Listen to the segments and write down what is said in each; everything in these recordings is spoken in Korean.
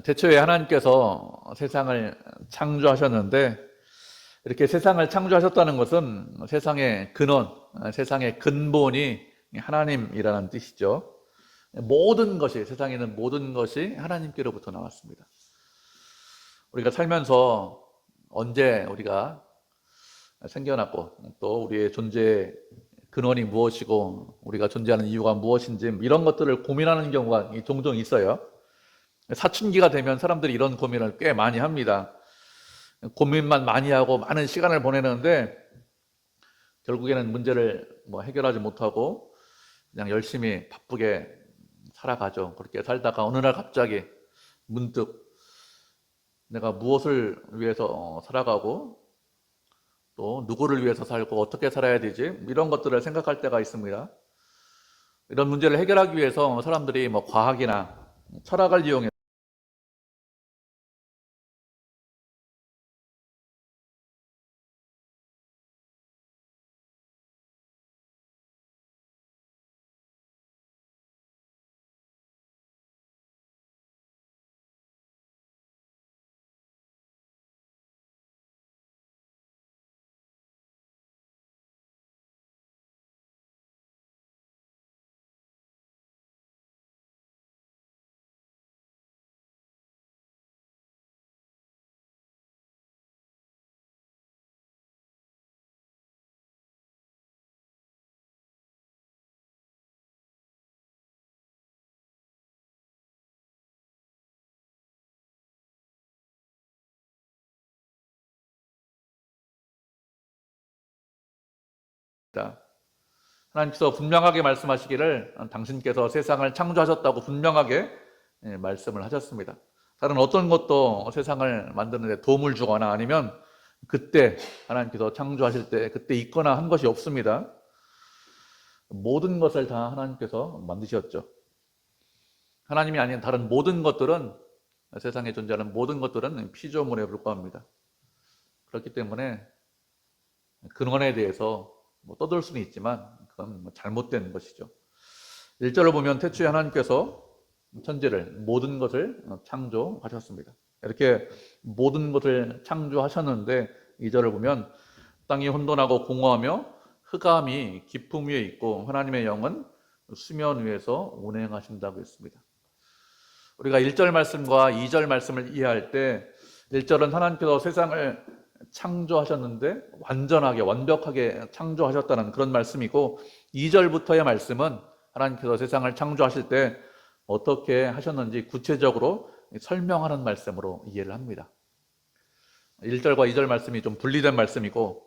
태초에 하나님께서 세상을 창조하셨는데 이렇게 세상을 창조하셨다는 것은 세상의 근원, 세상의 근본이 하나님이라는 뜻이죠. 모든 것이, 세상에 있는 모든 것이 하나님께로부터 나왔습니다. 우리가 살면서 언제 우리가 생겨났고 또 우리의 존재의 근원이 무엇이고 우리가 존재하는 이유가 무엇인지 이런 것들을 고민하는 경우가 종종 있어요. 사춘기가 되면 사람들이 이런 고민을 꽤 많이 합니다. 고민만 많이 하고 많은 시간을 보내는데 결국에는 문제를 해결하지 못하고 그냥 열심히 바쁘게 살아가죠. 그렇게 살다가 어느 날 갑자기 문득 내가 무엇을 위해서 살아가고 또 누구를 위해서 살고 어떻게 살아야 되지? 이런 것들을 생각할 때가 있습니다. 이런 문제를 해결하기 위해서 사람들이 과학이나 철학을 이용해 니다. 하나님께서 분명하게 말씀하시기를 당신께서 세상을 창조하셨다고 분명하게 말씀을 하셨습니다. 다른 어떤 것도 세상을 만드는 데 도움을 주거나 아니면 그때 하나님께서 창조하실 때 그때 있거나 한 것이 없습니다. 모든 것을 다 하나님께서 만드셨죠. 하나님이 아닌 다른 모든 것들은 세상에 존재하는 모든 것들은 피조물에 불과합니다. 그렇기 때문에 근원에 대해서 떠들 수는 있지만 그건 잘못된 것이죠. 1절을 보면 태초에 하나님께서 천지를 모든 것을 창조하셨습니다. 이렇게 모든 것을 창조하셨는데 2절을 보면 땅이 혼돈하고 공허하며 흑암이 깊음 위에 있고 하나님의 영은 수면 위에서 운행하신다고 했습니다. 우리가 1절 말씀과 2절 말씀을 이해할 때 1절은 하나님께서 세상을 창조하셨는데 완전하게 완벽하게 창조하셨다는 그런 말씀이고 2절부터의 말씀은 하나님께서 세상을 창조하실 때 어떻게 하셨는지 구체적으로 설명하는 말씀으로 이해를 합니다. 1절과 2절 말씀이 좀 분리된 말씀이고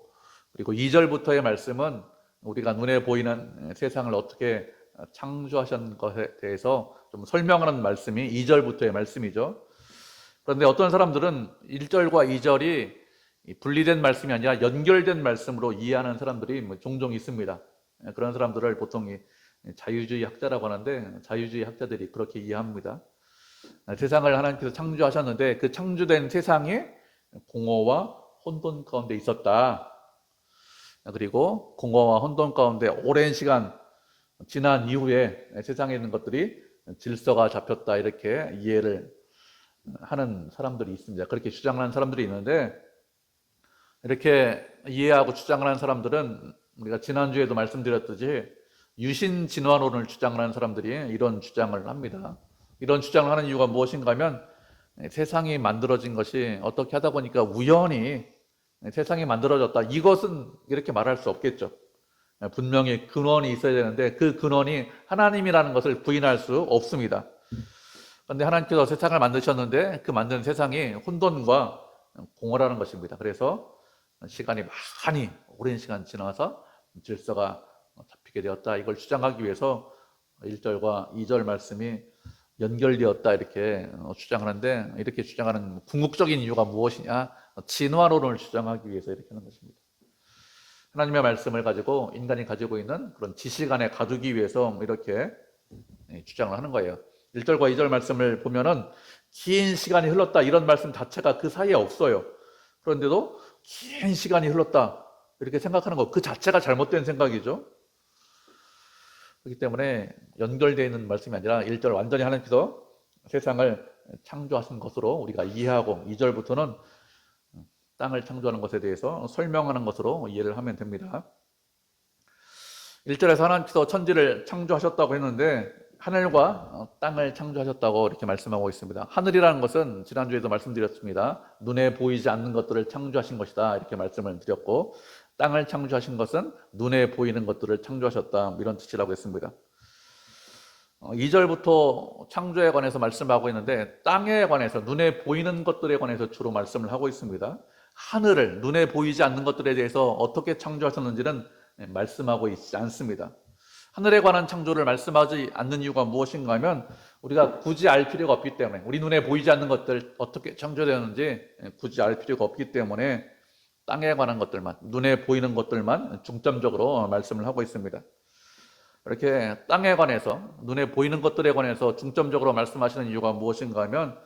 그리고 2절부터의 말씀은 우리가 눈에 보이는 세상을 어떻게 창조하신 것에 대해서 좀 설명하는 말씀이 2절부터의 말씀이죠. 그런데 어떤 사람들은 1절과 2절이 분리된 말씀이 아니라 연결된 말씀으로 이해하는 사람들이 종종 있습니다. 그런 사람들을 보통 자유주의 학자라고 하는데 자유주의 학자들이 그렇게 이해합니다. 세상을 하나님께서 창조하셨는데 그 창조된 세상이 공허와 혼돈 가운데 있었다. 그리고 공허와 혼돈 가운데 오랜 시간 지난 이후에 세상에 있는 것들이 질서가 잡혔다 이렇게 이해를 하는 사람들이 있습니다. 그렇게 주장하는 사람들이 있는데 이렇게 이해하고 주장을 하는 사람들은 우리가 지난주에도 말씀드렸듯이 유신 진화론을 주장하는 사람들이 이런 주장을 합니다. 이런 주장을 하는 이유가 무엇인가 하면 세상이 만들어진 것이 어떻게 하다 보니까 우연히 세상이 만들어졌다. 이것은 이렇게 말할 수 없겠죠. 분명히 근원이 있어야 되는데 그 근원이 하나님이라는 것을 부인할 수 없습니다. 그런데 하나님께서 세상을 만드셨는데 그 만든 세상이 혼돈과 공허라는 것입니다. 그래서 시간이 많이 오랜 시간 지나서 질서가 잡히게 되었다. 이걸 주장하기 위해서 1절과 2절 말씀이 연결되었다 이렇게 주장하는데 이렇게 주장하는 궁극적인 이유가 무엇이냐? 진화론을 주장하기 위해서 이렇게 하는 것입니다. 하나님의 말씀을 가지고 인간이 가지고 있는 그런 지식 안에 가두기 위해서 이렇게 주장을 하는 거예요. 1절과 2절 말씀을 보면은 긴 시간이 흘렀다 이런 말씀 자체가 그 사이에 없어요. 그런데도 긴 시간이 흘렀다 이렇게 생각하는 것 그 자체가 잘못된 생각이죠. 그렇기 때문에 연결되어 있는 말씀이 아니라 1절 완전히 하나님께서 세상을 창조하신 것으로 우리가 이해하고 2절부터는 땅을 창조하는 것에 대해서 설명하는 것으로 이해를 하면 됩니다. 1절에서 하나님께서 천지를 창조하셨다고 했는데 하늘과 땅을 창조하셨다고 이렇게 말씀하고 있습니다. 하늘이라는 것은 지난주에도 말씀드렸습니다. 눈에 보이지 않는 것들을 창조하신 것이다 이렇게 말씀을 드렸고, 땅을 창조하신 것은 눈에 보이는 것들을 창조하셨다 이런 뜻이라고 했습니다. 2절부터 창조에 관해서 말씀하고 있는데 땅에 관해서, 눈에 보이는 것들에 관해서 주로 말씀을 하고 있습니다. 하늘을, 눈에 보이지 않는 것들에 대해서 어떻게 창조하셨는지는 말씀하고 있지 않습니다. 하늘에 관한 창조를 말씀하지 않는 이유가 무엇인가 하면 우리가 굳이 알 필요가 없기 때문에, 우리 눈에 보이지 않는 것들 어떻게 창조되었는지 굳이 알 필요가 없기 때문에 땅에 관한 것들만, 눈에 보이는 것들만 중점적으로 말씀을 하고 있습니다. 이렇게 땅에 관해서, 눈에 보이는 것들에 관해서 중점적으로 말씀하시는 이유가 무엇인가 하면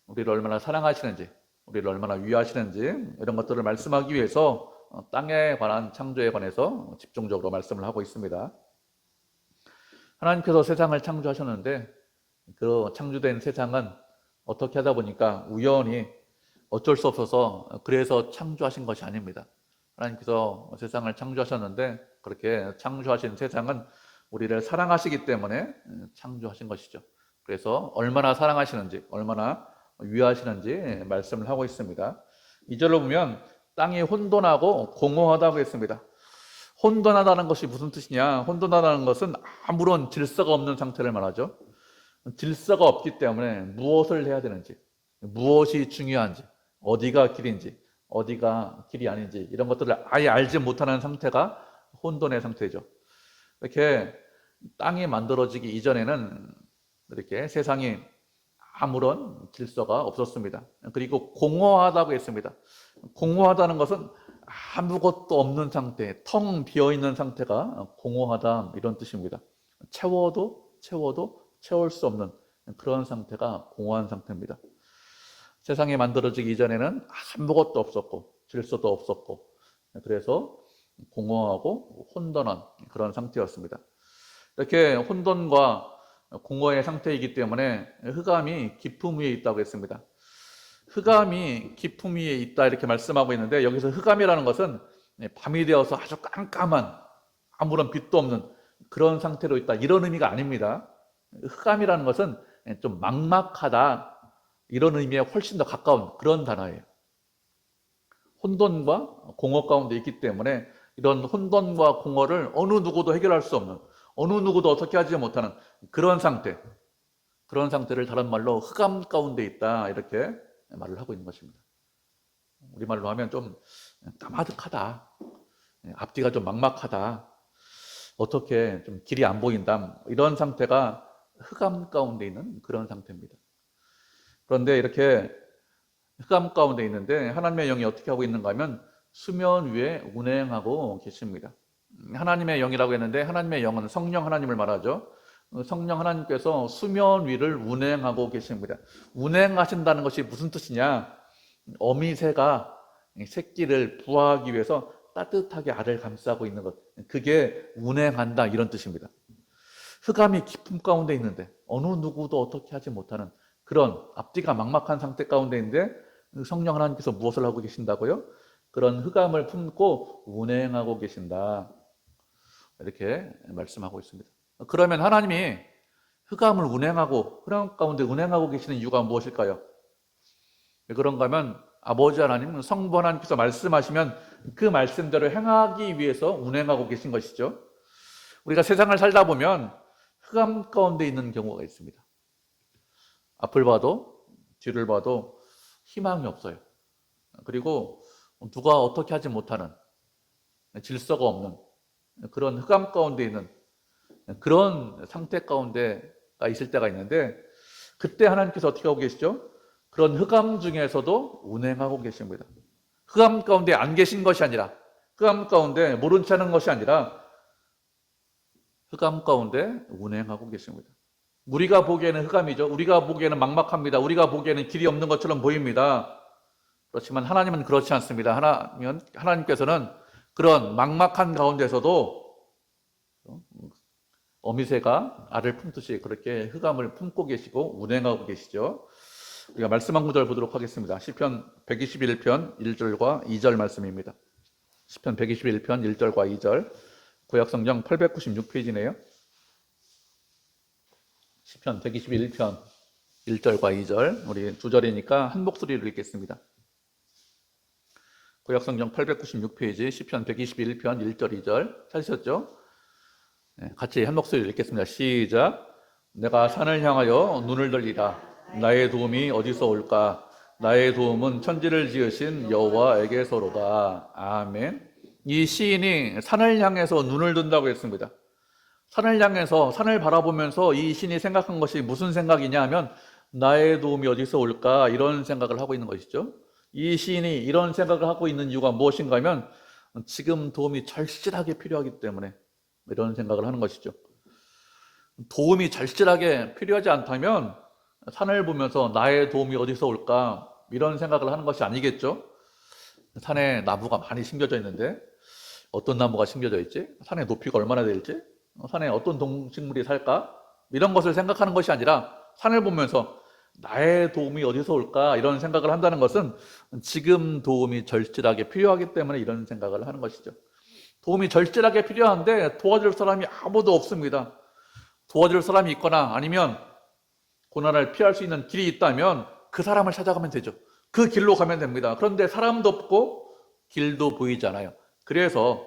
우리를 얼마나 사랑하시는지, 우리를 얼마나 위하시는지 이런 것들을 말씀하기 위해서 땅에 관한 창조에 관해서 집중적으로 말씀을 하고 있습니다. 하나님께서 세상을 창조하셨는데 그 창조된 세상은 어떻게 하다 보니까 우연히 어쩔 수 없어서 그래서 창조하신 것이 아닙니다. 하나님께서 세상을 창조하셨는데 그렇게 창조하신 세상은 우리를 사랑하시기 때문에 창조하신 것이죠. 그래서 얼마나 사랑하시는지, 얼마나 위하시는지 말씀을 하고 있습니다. 2절로 보면 땅이 혼돈하고 공허하다고 했습니다. 혼돈하다는 것이 무슨 뜻이냐? 혼돈하다는 것은 아무런 질서가 없는 상태를 말하죠. 질서가 없기 때문에 무엇을 해야 되는지, 무엇이 중요한지, 어디가 길인지, 어디가 길이 아닌지 이런 것들을 아예 알지 못하는 상태가 혼돈의 상태죠. 이렇게 땅이 만들어지기 이전에는 이렇게 세상이 아무런 질서가 없었습니다. 그리고 공허하다고 했습니다. 공허하다는 것은 아무것도 없는 상태, 텅 비어있는 상태가 공허하다 이런 뜻입니다. 채워도 채울 수 없는 그런 상태가 공허한 상태입니다. 세상이 만들어지기 이전에는 아무것도 없었고 질서도 없었고 그래서 공허하고 혼돈한 그런 상태였습니다. 이렇게 혼돈과 공허의 상태이기 때문에 흑암이 깊음 위에 있다고 했습니다. 흑암이 깊음 위에 있다 이렇게 말씀하고 있는데 여기서 흑암이라는 것은 밤이 되어서 아주 깜깜한 아무런 빛도 없는 그런 상태로 있다 이런 의미가 아닙니다. 흑암이라는 것은 좀 막막하다 이런 의미에 훨씬 더 가까운 그런 단어예요. 혼돈과 공허 가운데 있기 때문에 이런 혼돈과 공허를 어느 누구도 해결할 수 없는, 어느 누구도 어떻게 하지 못하는 그런 상태, 그런 상태를 다른 말로 흑암 가운데 있다 이렇게 말을 하고 있는 것입니다. 우리말로 하면 좀 까마득하다, 앞뒤가 좀 막막하다, 어떻게 좀 길이 안 보인다 이런 상태가 흑암 가운데 있는 그런 상태입니다. 그런데 이렇게 흑암 가운데 있는데 하나님의 영이 어떻게 하고 있는가 하면 수면 위에 운행하고 계십니다. 하나님의 영이라고 했는데 하나님의 영은 성령 하나님을 말하죠. 성령 하나님께서 수면 위를 운행하고 계십니다. 운행하신다는 것이 무슨 뜻이냐? 어미새가 새끼를 부화하기 위해서 따뜻하게 알을 감싸고 있는 것, 그게 운행한다 이런 뜻입니다. 흑암이 깊음 가운데 있는데 어느 누구도 어떻게 하지 못하는 그런 앞뒤가 막막한 상태 가운데 있는데 성령 하나님께서 무엇을 하고 계신다고요? 그런 흑암을 품고 운행하고 계신다 이렇게 말씀하고 있습니다. 그러면 하나님이 흑암을 운행하고 흑암 가운데 운행하고 계시는 이유가 무엇일까요? 왜 그런가 하면 아버지 하나님, 성부 하나님께서 말씀하시면 그 말씀대로 행하기 위해서 운행하고 계신 것이죠. 우리가 세상을 살다 보면 흑암 가운데 있는 경우가 있습니다. 앞을 봐도 뒤를 봐도 희망이 없어요. 그리고 누가 어떻게 하지 못하는 질서가 없는 그런 흑암 가운데 있는 그런 상태 가운데가 있을 때가 있는데 그때 하나님께서 어떻게 하고 계시죠? 그런 흑암 중에서도 운행하고 계십니다. 흑암 가운데 안 계신 것이 아니라 흑암 가운데 모른 체 하는 것이 아니라 흑암 가운데 운행하고 계십니다. 우리가 보기에는 흑암이죠. 우리가 보기에는 막막합니다. 우리가 보기에는 길이 없는 것처럼 보입니다. 그렇지만 하나님은 그렇지 않습니다. 하나님께서는 그런 막막한 가운데서도 어미새가 알을 품듯이 그렇게 흑암을 품고 계시고 운행하고 계시죠. 우리가 말씀 한 구절 보도록 하겠습니다. 시편 121편 1절과 2절 말씀입니다. 시편 121편 1절과 2절, 구약성경 896페이지네요. 시편 121편 1절과 2절, 우리 두 절이니까 한 목소리로 읽겠습니다. 구약성경 896페이지 시편 121편 1절 2절 찾으셨죠? 네, 같이 한 목소리로 읽겠습니다. 시작. 내가 산을 향하여 눈을 들리라. 나의 도움이 어디서 올까? 나의 도움은 천지를 지으신 여호와에게서로다. 아멘. 이 시인이 산을 향해서 눈을 든다고 했습니다. 산을 향해서, 산을 바라보면서 이 시인이 생각한 것이 무슨 생각이냐 하면, 나의 도움이 어디서 올까? 이런 생각을 하고 있는 것이죠. 이 시인이 이런 생각을 하고 있는 이유가 무엇인가 하면, 지금 도움이 절실하게 필요하기 때문에 이런 생각을 하는 것이죠. 도움이 절실하게 필요하지 않다면 산을 보면서 나의 도움이 어디서 올까? 이런 생각을 하는 것이 아니겠죠. 산에 나무가 많이 심겨져 있는데 어떤 나무가 심겨져 있지? 산의 높이가 얼마나 될지? 산에 어떤 동식물이 살까? 이런 것을 생각하는 것이 아니라 산을 보면서 나의 도움이 어디서 올까? 이런 생각을 한다는 것은 지금 도움이 절실하게 필요하기 때문에 이런 생각을 하는 것이죠. 도움이 절실하게 필요한데 도와줄 사람이 아무도 없습니다. 도와줄 사람이 있거나 아니면 고난을 피할 수 있는 길이 있다면 그 사람을 찾아가면 되죠. 그 길로 가면 됩니다. 그런데 사람도 없고 길도 보이지 않아요. 그래서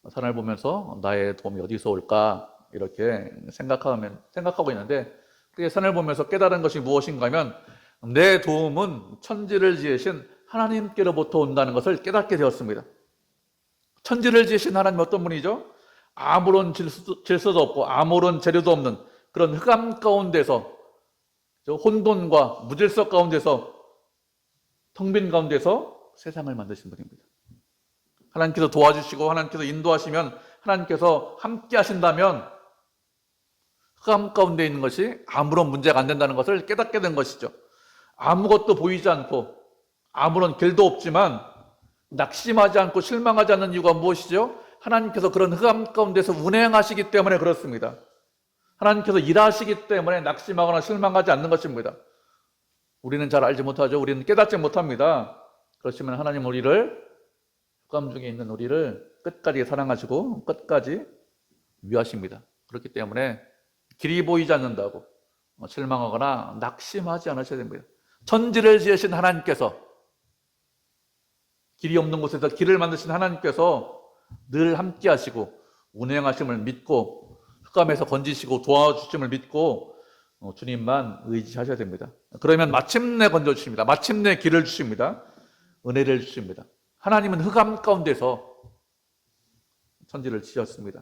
산을 보면서 나의 도움이 어디서 올까? 이렇게 생각하고 있는데, 그 산을 보면서 깨달은 것이 무엇인가 하면 내 도움은 천지를 지으신 하나님께로부터 온다는 것을 깨닫게 되었습니다. 천지를 지으신 하나님 어떤 분이죠? 아무런 질서도 없고 아무런 재료도 없는 그런 흑암 가운데서, 혼돈과 무질서 가운데서, 텅 빈 가운데서 세상을 만드신 분입니다. 하나님께서 도와주시고 하나님께서 인도하시면, 하나님께서 함께 하신다면 흑암 가운데 있는 것이 아무런 문제가 안 된다는 것을 깨닫게 된 것이죠. 아무것도 보이지 않고 아무런 길도 없지만 낙심하지 않고 실망하지 않는 이유가 무엇이죠? 하나님께서 그런 흑암 가운데서 운행하시기 때문에 그렇습니다. 하나님께서 일하시기 때문에 낙심하거나 실망하지 않는 것입니다. 우리는 잘 알지 못하죠. 우리는 깨닫지 못합니다. 그렇지만 하나님 우리를, 흑암 중에 있는 우리를 끝까지 사랑하시고 끝까지 위하십니다. 그렇기 때문에 길이 보이지 않는다고 실망하거나 낙심하지 않으셔야 됩니다. 천지를 지으신 하나님께서, 길이 없는 곳에서 길을 만드신 하나님께서 늘 함께 하시고 운행하심을 믿고 흑암에서 건지시고 도와주심을 믿고 주님만 의지하셔야 됩니다. 그러면 마침내 건져주십니다. 마침내 길을 주십니다. 은혜를 주십니다. 하나님은 흑암 가운데서 천지를 지었습니다.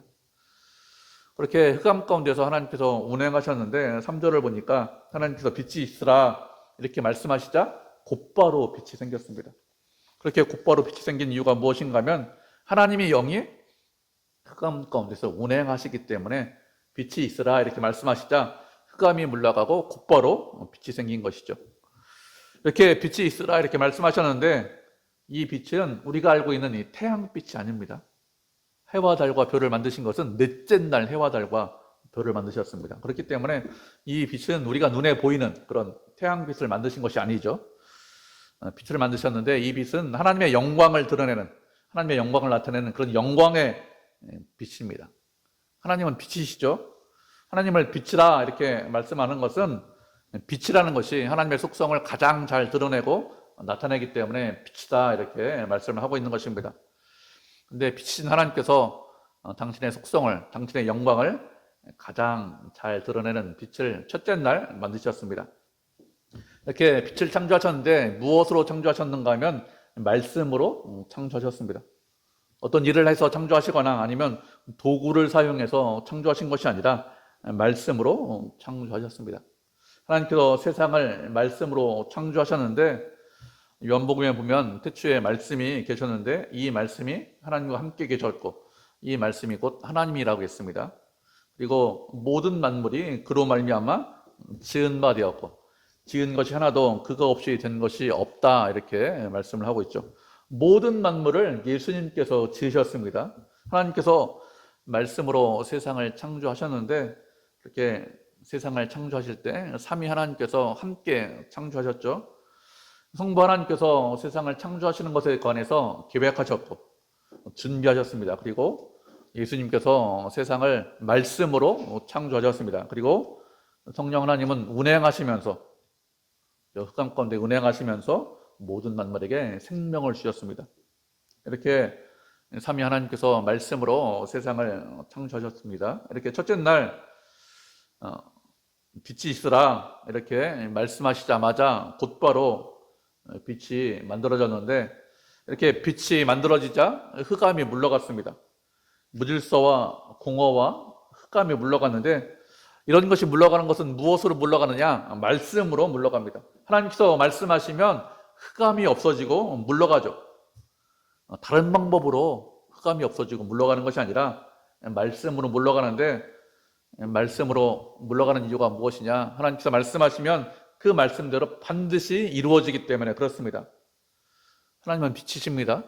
그렇게 흑암 가운데서 하나님께서 운행하셨는데 3절을 보니까 하나님께서 빛이 있으라 이렇게 말씀하시자 곧바로 빛이 생겼습니다. 그렇게 곧바로 빛이 생긴 이유가 무엇인가 하면 하나님의 영이 흑암 가운데서 운행하시기 때문에 빛이 있으라 이렇게 말씀하시자 흑암이 물러가고 곧바로 빛이 생긴 것이죠. 이렇게 빛이 있으라 이렇게 말씀하셨는데 이 빛은 우리가 알고 있는 이 태양빛이 아닙니다. 해와 달과 별을 만드신 것은 넷째 날 해와 달과 별을 만드셨습니다. 그렇기 때문에 이 빛은 우리가 눈에 보이는 그런 태양빛을 만드신 것이 아니죠. 빛을 만드셨는데 이 빛은 하나님의 영광을 드러내는, 하나님의 영광을 나타내는 그런 영광의 빛입니다. 하나님은 빛이시죠. 하나님을 빛이라 이렇게 말씀하는 것은 빛이라는 것이 하나님의 속성을 가장 잘 드러내고 나타내기 때문에 빛이다 이렇게 말씀을 하고 있는 것입니다. 근데 빛이신 하나님께서 당신의 속성을, 당신의 영광을 가장 잘 드러내는 빛을 첫째 날 만드셨습니다. 이렇게 빛을 창조하셨는데 무엇으로 창조하셨는가 하면 말씀으로 창조하셨습니다. 어떤 일을 해서 창조하시거나 아니면 도구를 사용해서 창조하신 것이 아니라 말씀으로 창조하셨습니다. 하나님께서 세상을 말씀으로 창조하셨는데 요한복음에 보면 태초에 말씀이 계셨는데 이 말씀이 하나님과 함께 계셨고 이 말씀이 곧 하나님이라고 했습니다. 그리고 모든 만물이 그로 말미암아 지은 바 되었고 지은 것이 하나도 그거 없이 된 것이 없다 이렇게 말씀을 하고 있죠. 모든 만물을 예수님께서 지으셨습니다. 하나님께서 말씀으로 세상을 창조하셨는데 이렇게 세상을 창조하실 때 삼위 하나님께서 함께 창조하셨죠. 성부 하나님께서 세상을 창조하시는 것에 관해서 계획하셨고 준비하셨습니다. 그리고 예수님께서 세상을 말씀으로 창조하셨습니다. 그리고 성령 하나님은 운행하시면서 흑암 가운데 운행하시면서 모든 만물에게 생명을 주셨습니다. 이렇게 삼위 하나님께서 말씀으로 세상을 창조하셨습니다. 이렇게 첫째 날 빛이 있으라 이렇게 말씀하시자마자 곧바로 빛이 만들어졌는데, 이렇게 빛이 만들어지자 흑암이 물러갔습니다. 무질서와 공허와 흑암이 물러갔는데, 이런 것이 물러가는 것은 무엇으로 물러가느냐? 말씀으로 물러갑니다. 하나님께서 말씀하시면 흑암이 없어지고 물러가죠. 다른 방법으로 흑암이 없어지고 물러가는 것이 아니라 말씀으로 물러가는데, 말씀으로 물러가는 이유가 무엇이냐? 하나님께서 말씀하시면 그 말씀대로 반드시 이루어지기 때문에 그렇습니다. 하나님은 빛이십니다.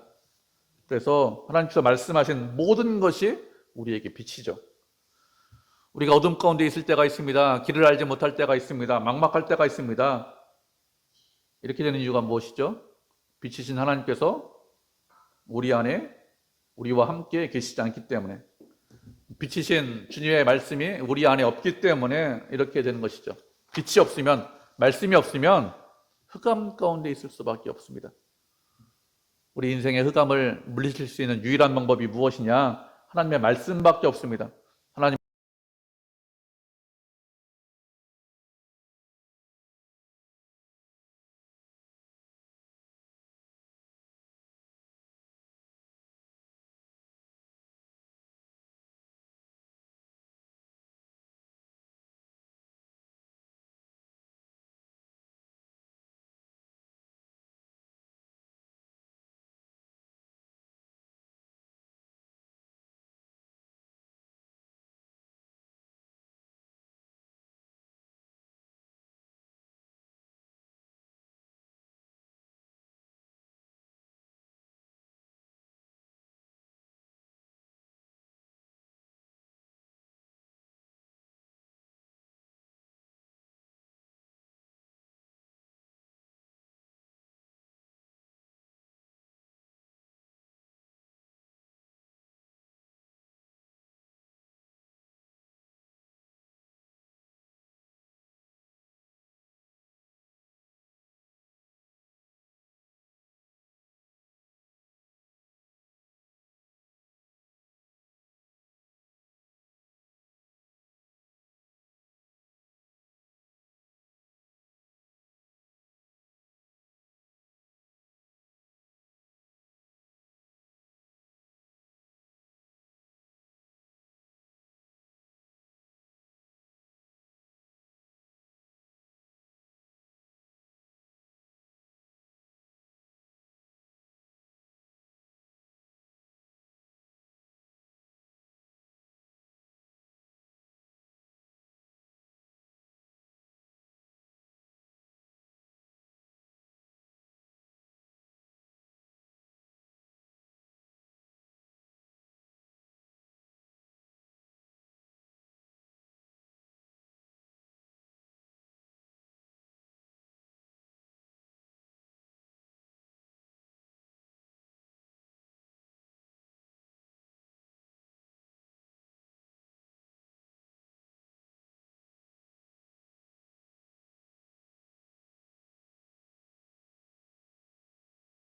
그래서 하나님께서 말씀하신 모든 것이 우리에게 빛이죠. 우리가 어둠 가운데 있을 때가 있습니다. 길을 알지 못할 때가 있습니다. 막막할 때가 있습니다. 이렇게 되는 이유가 무엇이죠? 빛이신 하나님께서 우리 안에 우리와 함께 계시지 않기 때문에, 빛이신 주님의 말씀이 우리 안에 없기 때문에 이렇게 되는 것이죠. 빛이 없으면, 말씀이 없으면 흑암 가운데 있을 수밖에 없습니다. 우리 인생의 흑암을 물리칠 수 있는 유일한 방법이 무엇이냐? 하나님의 말씀밖에 없습니다. 하나님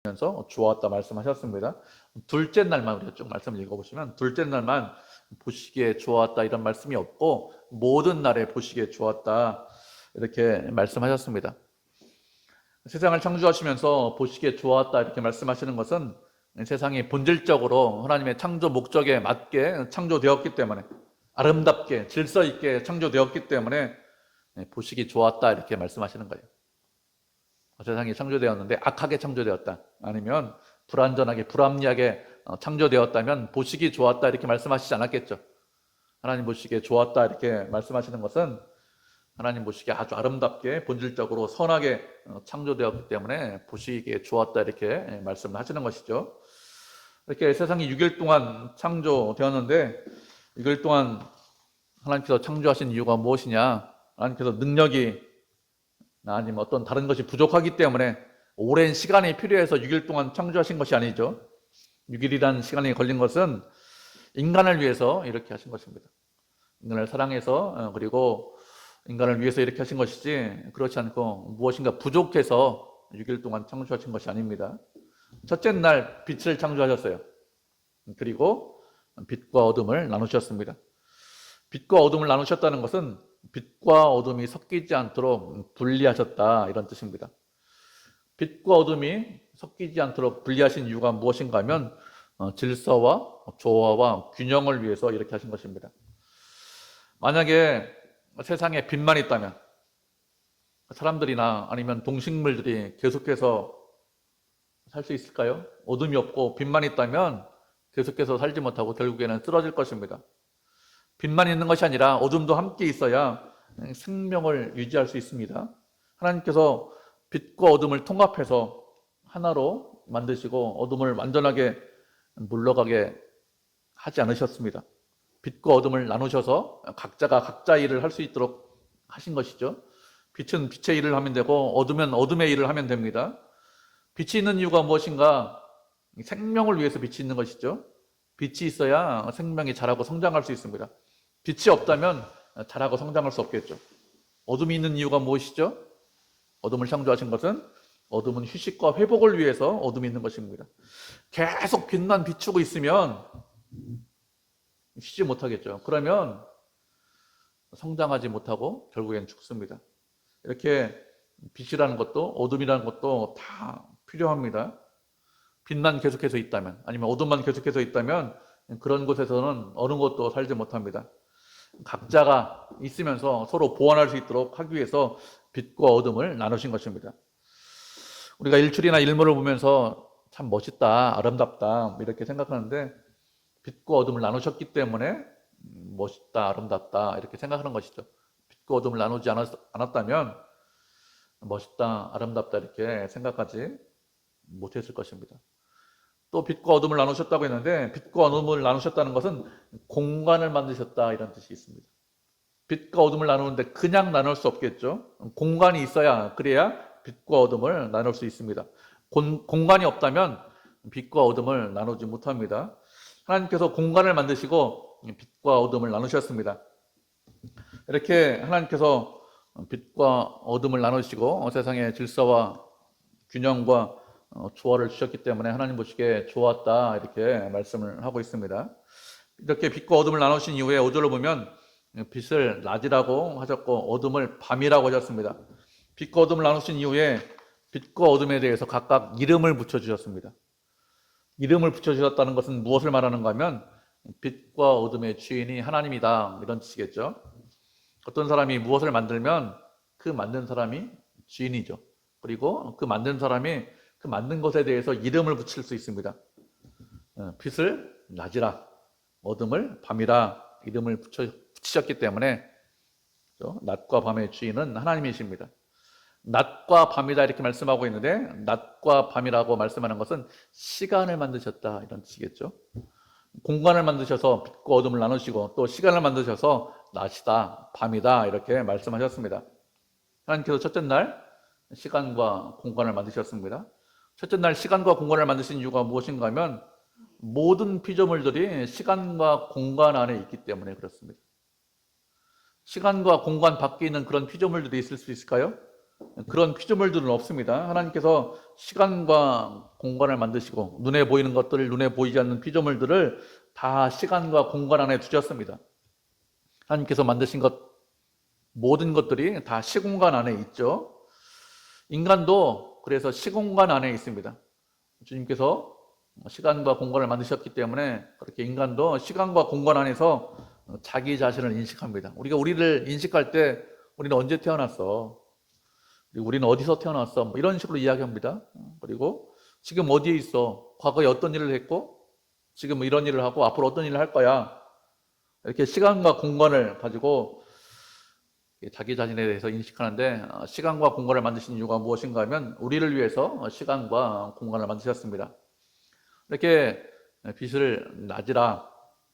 면서 좋았다 말씀하셨습니다. 둘째 날만 우리가 쭉 말씀을 읽어보시면, 둘째 날만 보시기에 좋았다 이런 말씀이 없고 모든 날에 보시기에 좋았다 이렇게 말씀하셨습니다. 세상을 창조하시면서 보시기에 좋았다 이렇게 말씀하시는 것은 세상이 본질적으로 하나님의 창조 목적에 맞게 창조되었기 때문에, 아름답게 질서 있게 창조되었기 때문에 보시기 좋았다 이렇게 말씀하시는 거예요. 세상이 창조되었는데 악하게 창조되었다, 아니면 불완전하게 불합리하게 창조되었다면 보시기 좋았다 이렇게 말씀하시지 않았겠죠. 하나님 보시기에 좋았다 이렇게 말씀하시는 것은 하나님 보시기에 아주 아름답게 본질적으로 선하게 창조되었기 때문에 보시기에 좋았다 이렇게 말씀을 하시는 것이죠. 이렇게 세상이 6일 동안 창조되었는데, 6일 동안 하나님께서 창조하신 이유가 무엇이냐? 하나님께서 능력이 아니면 어떤 다른 것이 부족하기 때문에 오랜 시간이 필요해서 6일 동안 창조하신 것이 아니죠. 6일이라는 시간이 걸린 것은 인간을 위해서 이렇게 하신 것입니다. 인간을 사랑해서 그리고 인간을 위해서 이렇게 하신 것이지 그렇지 않고 무엇인가 부족해서 6일 동안 창조하신 것이 아닙니다. 첫째 날 빛을 창조하셨어요. 그리고 빛과 어둠을 나누셨습니다. 빛과 어둠을 나누셨다는 것은 빛과 어둠이 섞이지 않도록 분리하셨다 이런 뜻입니다. 빛과 어둠이 섞이지 않도록 분리하신 이유가 무엇인가 하면 질서와 조화와 균형을 위해서 이렇게 하신 것입니다. 만약에 세상에 빛만 있다면 사람들이나 아니면 동식물들이 계속해서 살 수 있을까요? 어둠이 없고 빛만 있다면 계속해서 살지 못하고 결국에는 쓰러질 것입니다. 빛만 있는 것이 아니라 어둠도 함께 있어야 생명을 유지할 수 있습니다. 하나님께서 빛과 어둠을 통합해서 하나로 만드시고 어둠을 완전하게 물러가게 하지 않으셨습니다. 빛과 어둠을 나누셔서 각자가 각자 일을 할 수 있도록 하신 것이죠. 빛은 빛의 일을 하면 되고 어둠은 어둠의 일을 하면 됩니다. 빛이 있는 이유가 무엇인가? 생명을 위해서 빛이 있는 것이죠. 빛이 있어야 생명이 자라고 성장할 수 있습니다. 빛이 없다면 자라고 성장할 수 없겠죠. 어둠이 있는 이유가 무엇이죠? 어둠을 창조하신 것은 어둠은 휴식과 회복을 위해서 어둠이 있는 것입니다. 계속 빛만 비추고 있으면 쉬지 못하겠죠. 그러면 성장하지 못하고 결국엔 죽습니다. 이렇게 빛이라는 것도 어둠이라는 것도 다 필요합니다. 빛만 계속해서 있다면 아니면 어둠만 계속해서 있다면 그런 곳에서는 어느 것도 살지 못합니다. 각자가 있으면서 서로 보완할 수 있도록 하기 위해서 빛과 어둠을 나누신 것입니다. 우리가 일출이나 일몰을 보면서 참 멋있다, 아름답다 이렇게 생각하는데 빛과 어둠을 나누셨기 때문에 멋있다, 아름답다 이렇게 생각하는 것이죠. 빛과 어둠을 나누지 않았다면 멋있다, 아름답다 이렇게 생각하지 못했을 것입니다. 또 빛과 어둠을 나누셨다고 했는데 빛과 어둠을 나누셨다는 것은 공간을 만드셨다 이런 뜻이 있습니다. 빛과 어둠을 나누는데 그냥 나눌 수 없겠죠. 공간이 있어야 그래야 빛과 어둠을 나눌 수 있습니다. 공간이 없다면 빛과 어둠을 나누지 못합니다. 하나님께서 공간을 만드시고 빛과 어둠을 나누셨습니다. 이렇게 하나님께서 빛과 어둠을 나누시고 세상의 질서와 균형과 조화를 주셨기 때문에 하나님 보시기에 좋았다 이렇게 말씀을 하고 있습니다. 이렇게 빛과 어둠을 나누신 이후에 5절을 보면 빛을 낮이라고 하셨고 어둠을 밤이라고 하셨습니다. 빛과 어둠을 나누신 이후에 빛과 어둠에 대해서 각각 이름을 붙여주셨습니다. 이름을 붙여주셨다는 것은 무엇을 말하는가 하면 빛과 어둠의 주인이 하나님이다 이런 뜻이겠죠. 어떤 사람이 무엇을 만들면 그 만든 사람이 주인이죠. 그리고 그 만든 사람이 그 만든 것에 대해서 이름을 붙일 수 있습니다. 빛을 낮이라, 어둠을 밤이라 이름을 붙이셨기 때문에 낮과 밤의 주인은 하나님이십니다. 낮과 밤이다 이렇게 말씀하고 있는데 낮과 밤이라고 말씀하는 것은 시간을 만드셨다 이런 뜻이겠죠. 공간을 만드셔서 빛과 어둠을 나누시고 또 시간을 만드셔서 낮이다, 밤이다 이렇게 말씀하셨습니다. 하나님께서 첫째 날 시간과 공간을 만드셨습니다. 첫째 날 시간과 공간을 만드신 이유가 무엇인가 하면 모든 피조물들이 시간과 공간 안에 있기 때문에 그렇습니다. 시간과 공간 밖에 있는 그런 피조물들이 있을 수 있을까요? 그런 피조물들은 없습니다. 하나님께서 시간과 공간을 만드시고 눈에 보이는 것들을 눈에 보이지 않는 피조물들을 다 시간과 공간 안에 두셨습니다. 하나님께서 만드신 것 모든 것들이 다 시공간 안에 있죠. 인간도 그래서 시공간 안에 있습니다. 주님께서 시간과 공간을 만드셨기 때문에 그렇게 인간도 시간과 공간 안에서 자기 자신을 인식합니다. 우리가 우리를 인식할 때 우리는 언제 태어났어? 우리는 어디서 태어났어? 뭐 이런 식으로 이야기합니다. 그리고 지금 어디에 있어? 과거에 어떤 일을 했고 지금 이런 일을 하고 앞으로 어떤 일을 할 거야? 이렇게 시간과 공간을 가지고 자기 자신에 대해서 인식하는데 시간과 공간을 만드신 이유가 무엇인가 하면 우리를 위해서 시간과 공간을 만드셨습니다. 이렇게 빛을 낮이라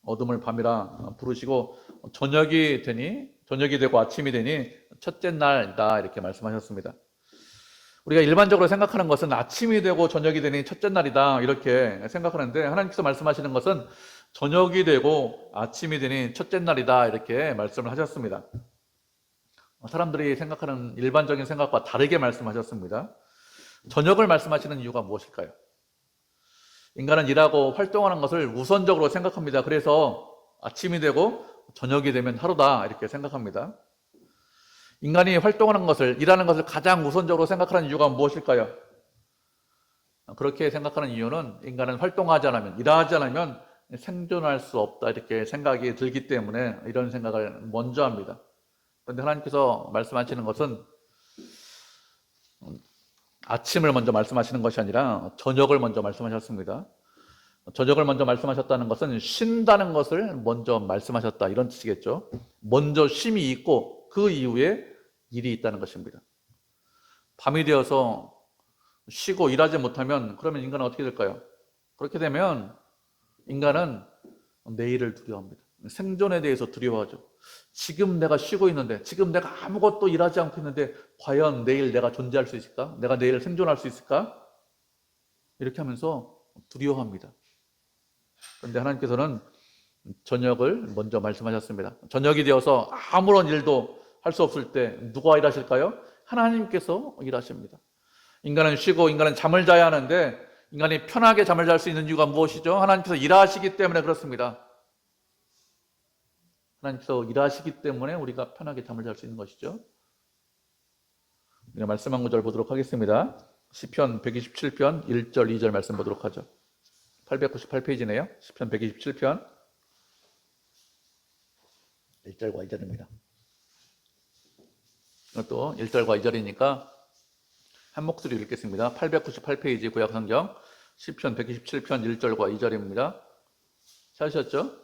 어둠을 밤이라 부르시고 저녁이 되니 저녁이 되고 아침이 되니 첫째 날이다 이렇게 말씀하셨습니다. 우리가 일반적으로 생각하는 것은 아침이 되고 저녁이 되니 첫째 날이다 이렇게 생각하는데 하나님께서 말씀하시는 것은 저녁이 되고 아침이 되니 첫째 날이다 이렇게 말씀을 하셨습니다. 사람들이 생각하는 일반적인 생각과 다르게 말씀하셨습니다. 저녁을 말씀하시는 이유가 무엇일까요? 인간은 일하고 활동하는 것을 우선적으로 생각합니다. 그래서 아침이 되고 저녁이 되면 하루다 이렇게 생각합니다. 인간이 활동하는 것을, 일하는 것을 가장 우선적으로 생각하는 이유가 무엇일까요? 그렇게 생각하는 이유는 인간은 활동하지 않으면, 일하지 않으면 생존할 수 없다 이렇게 생각이 들기 때문에 이런 생각을 먼저 합니다. 그런데 하나님께서 말씀하시는 것은 아침을 먼저 말씀하시는 것이 아니라 저녁을 먼저 말씀하셨습니다. 저녁을 먼저 말씀하셨다는 것은 쉰다는 것을 먼저 말씀하셨다 이런 뜻이겠죠. 먼저 쉼이 있고 그 이후에 일이 있다는 것입니다. 밤이 되어서 쉬고 일하지 못하면 그러면 인간은 어떻게 될까요? 그렇게 되면 인간은 내일을 두려워합니다. 생존에 대해서 두려워하죠. 지금 내가 쉬고 있는데, 지금 내가 아무것도 일하지 않고 있는데 과연 내일 내가 존재할 수 있을까? 내가 내일 생존할 수 있을까? 이렇게 하면서 두려워합니다. 그런데 하나님께서는 저녁을 먼저 말씀하셨습니다. 저녁이 되어서 아무런 일도 할 수 없을 때 누가 일하실까요? 하나님께서 일하십니다. 인간은 쉬고 인간은 잠을 자야 하는데 인간이 편하게 잠을 잘 수 있는 이유가 무엇이죠? 하나님께서 일하시기 때문에 그렇습니다. 하나님께서 일하시기 때문에 우리가 편하게 잠을 잘 수 있는 것이죠. 말씀 한 구절 보도록 하겠습니다. 시편 127편 1절 2절 말씀 보도록 하죠. 898페이지네요. 시편 127편 1절과 2절입니다. 또 1절과 2절이니까 한 목소리 읽겠습니다. 898페이지 구약성경 시편 127편 1절과 2절입니다. 찾으셨죠?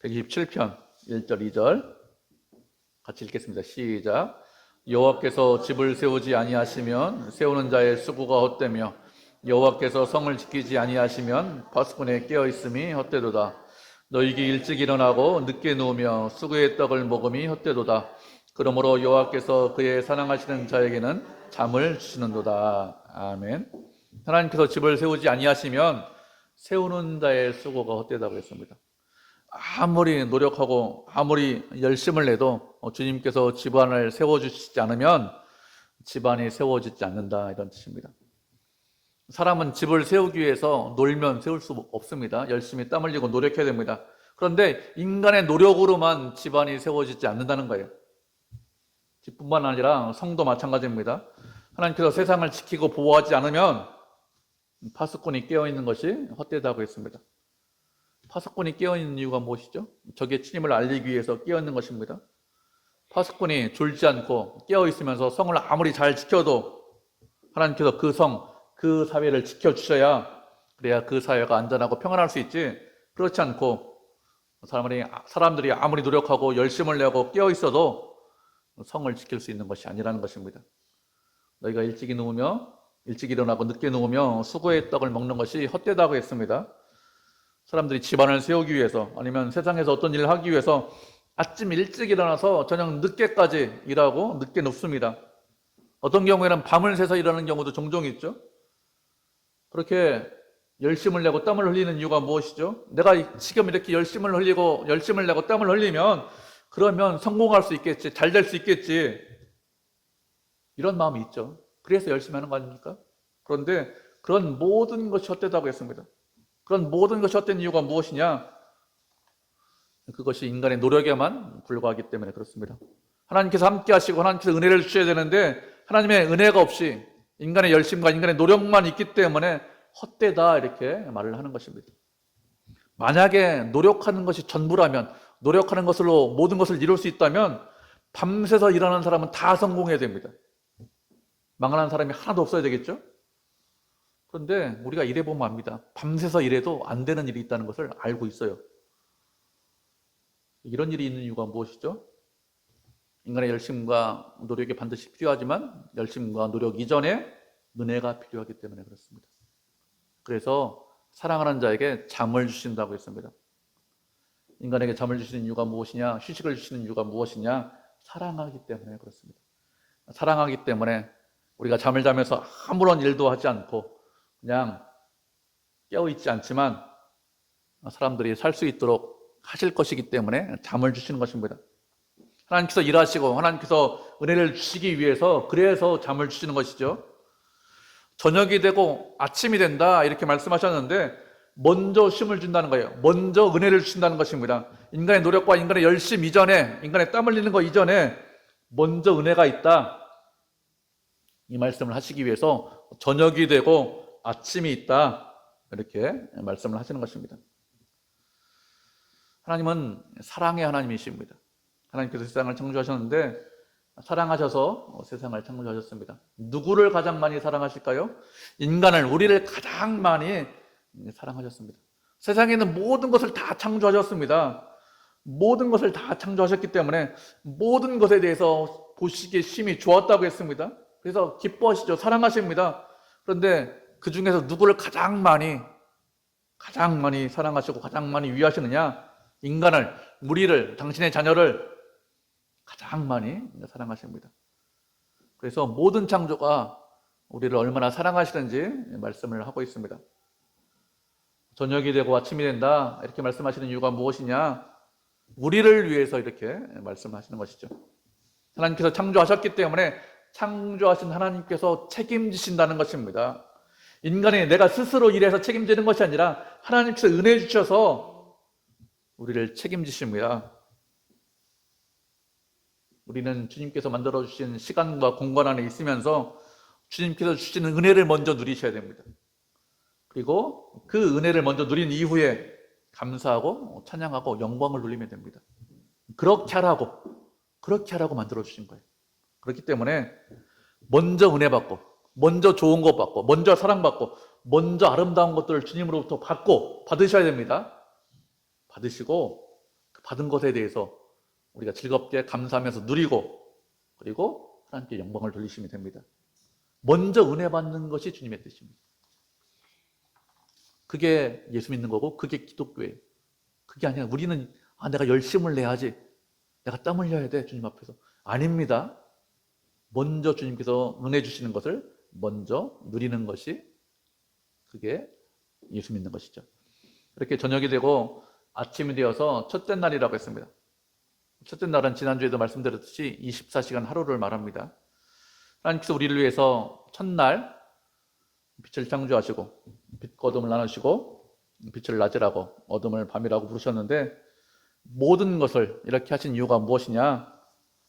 127편 1절 2절 같이 읽겠습니다. 시작. 여호와께서 집을 세우지 아니하시면 세우는 자의 수고가 헛되며 여호와께서 성을 지키지 아니하시면 파수꾼에 깨어있음이 헛되도다. 너희기 일찍 일어나고 늦게 누우며 수고의 떡을 먹음이 헛되도다. 그러므로 여호와께서 그의 사랑하시는 자에게는 잠을 주시는도다. 아멘. 하나님께서 집을 세우지 아니하시면 세우는 자의 수고가 헛되다고 했습니다. 아무리 노력하고 아무리 열심을 내도 주님께서 집안을 세워주시지 않으면 집안이 세워지지 않는다 이런 뜻입니다. 사람은 집을 세우기 위해서 놀면 세울 수 없습니다. 열심히 땀 흘리고 노력해야 됩니다. 그런데 인간의 노력으로만 집안이 세워지지 않는다는 거예요. 집뿐만 아니라 성도 마찬가지입니다. 하나님께서 세상을 지키고 보호하지 않으면 파수꾼이 깨어있는 것이 헛되다고 했습니다. 파수꾼이 깨어있는 이유가 무엇이죠? 적의 침입을 알리기 위해서 깨어있는 것입니다. 파수꾼이 졸지 않고 깨어있으면서 성을 아무리 잘 지켜도 하나님께서 그 성, 그 사회를 지켜주셔야 그래야 그 사회가 안전하고 평안할 수 있지, 그렇지 않고 사람들이 아무리 노력하고 열심을 내고 깨어있어도 성을 지킬 수 있는 것이 아니라는 것입니다. 너희가 일찍 누우며 일찍 일어나고 늦게 누우며 수고의 떡을 먹는 것이 헛되다고 했습니다. 사람들이 집안을 세우기 위해서 아니면 세상에서 어떤 일을 하기 위해서 아침 일찍 일어나서 저녁 늦게까지 일하고 늦게 눕습니다. 어떤 경우에는 밤을 새서 일하는 경우도 종종 있죠. 그렇게 열심을 내고 땀을 흘리는 이유가 무엇이죠? 내가 지금 이렇게 열심을 흘리고 열심을 내고 땀을 흘리면 그러면 성공할 수 있겠지, 잘 될 수 있겠지, 이런 마음이 있죠. 그래서 열심히 하는 거 아닙니까? 그런데 그런 모든 것이 헛되다고 했습니다. 그런 모든 것이 헛된 이유가 무엇이냐? 그것이 인간의 노력에만 불과하기 때문에 그렇습니다. 하나님께서 함께 하시고 하나님께서 은혜를 주셔야 되는데 하나님의 은혜가 없이 인간의 열심과 인간의 노력만 있기 때문에 헛되다 이렇게 말을 하는 것입니다. 만약에 노력하는 것이 전부라면, 노력하는 것으로 모든 것을 이룰 수 있다면 밤새서 일하는 사람은 다 성공해야 됩니다. 망하는 사람이 하나도 없어야 되겠죠? 그런데 우리가 일해보면 압니다. 밤새서 일해도 안 되는 일이 있다는 것을 알고 있어요. 이런 일이 있는 이유가 무엇이죠? 인간의 열심과 노력이 반드시 필요하지만 열심과 노력 이전에 은혜가 필요하기 때문에 그렇습니다. 그래서 사랑하는 자에게 잠을 주신다고 했습니다. 인간에게 잠을 주시는 이유가 무엇이냐? 휴식을 주시는 이유가 무엇이냐? 사랑하기 때문에 그렇습니다. 사랑하기 때문에 우리가 잠을 자면서 아무런 일도 하지 않고 그냥 깨어있지 않지만 사람들이 살 수 있도록 하실 것이기 때문에 잠을 주시는 것입니다. 하나님께서 일하시고 하나님께서 은혜를 주시기 위해서 그래서 잠을 주시는 것이죠. 저녁이 되고 아침이 된다 이렇게 말씀하셨는데 먼저 쉼을 준다는 거예요. 먼저 은혜를 주신다는 것입니다. 인간의 노력과 인간의 열심 이전에, 인간의 땀 흘리는 것 이전에 먼저 은혜가 있다. 이 말씀을 하시기 위해서 저녁이 되고 아침이 있다. 이렇게 말씀을 하시는 것입니다. 하나님은 사랑의 하나님이십니다. 하나님께서 세상을 창조하셨는데 사랑하셔서 세상을 창조하셨습니다. 누구를 가장 많이 사랑하실까요? 인간을, 우리를 가장 많이 사랑하셨습니다. 세상에 있는 모든 것을 다 창조하셨습니다. 모든 것을 다 창조하셨기 때문에 모든 것에 대해서 보시기에 심히 좋았다고 했습니다. 그래서 기뻐하시죠. 사랑하십니다. 그런데 그 중에서 누구를 가장 많이 사랑하시고 가장 많이 위하시느냐? 인간을, 우리를, 당신의 자녀를 가장 많이 사랑하십니다. 그래서 모든 창조가 우리를 얼마나 사랑하시는지 말씀을 하고 있습니다. 저녁이 되고 아침이 된다 이렇게 말씀하시는 이유가 무엇이냐? 우리를 위해서 이렇게 말씀하시는 것이죠. 하나님께서 창조하셨기 때문에 창조하신 하나님께서 책임지신다는 것입니다. 인간이 내가 스스로 일해서 책임지는 것이 아니라 하나님께서 은혜 주셔서 우리를 책임지십니다. 우리는 주님께서 만들어주신 시간과 공간 안에 있으면서 주님께서 주시는 은혜를 먼저 누리셔야 됩니다. 그리고 그 은혜를 먼저 누린 이후에 감사하고 찬양하고 영광을 돌리면 됩니다. 그렇게 하라고 만들어주신 거예요. 그렇기 때문에 먼저 은혜 받고, 먼저 좋은 것 받고, 먼저 사랑받고, 먼저 아름다운 것들을 주님으로부터 받으셔야 됩니다. 받으시고 그 받은 것에 대해서 우리가 즐겁게 감사하면서 누리고 그리고 하나님께 영광을 돌리시면 됩니다. 먼저 은혜 받는 것이 주님의 뜻입니다. 그게 예수 믿는 거고 그게 기독교예요. 그게 아니라 우리는 내가 열심을 내야지, 내가 땀 흘려야 돼 주님 앞에서. 아닙니다. 먼저 주님께서 은혜 주시는 것을 먼저 누리는 것이 그게 예수 믿는 것이죠. 이렇게 저녁이 되고 아침이 되어서 첫째 날이라고 했습니다. 첫째 날은 지난주에도 말씀드렸듯이 24시간 하루를 말합니다. 하나님께서 우리를 위해서 첫날 빛을 창조하시고 빛과 어둠을 나누시고 빛을 낮이라고 어둠을 밤이라고 부르셨는데 모든 것을 이렇게 하신 이유가 무엇이냐?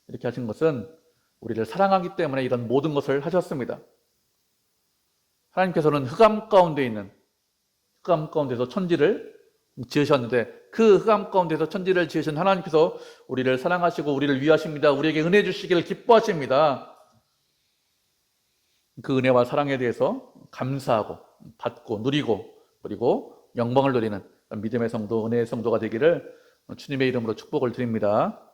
이렇게 하신 것은 우리를 사랑하기 때문에 이런 모든 것을 하셨습니다. 하나님께서는 흑암 가운데서 천지를 지으셨는데 그 흑암 가운데서 천지를 지으신 하나님께서 우리를 사랑하시고 우리를 위하십니다. 우리에게 은혜 주시기를 기뻐하십니다. 그 은혜와 사랑에 대해서 감사하고 받고 누리고 그리고 영광을 돌리는 믿음의 성도, 은혜의 성도가 되기를 주님의 이름으로 축복을 드립니다.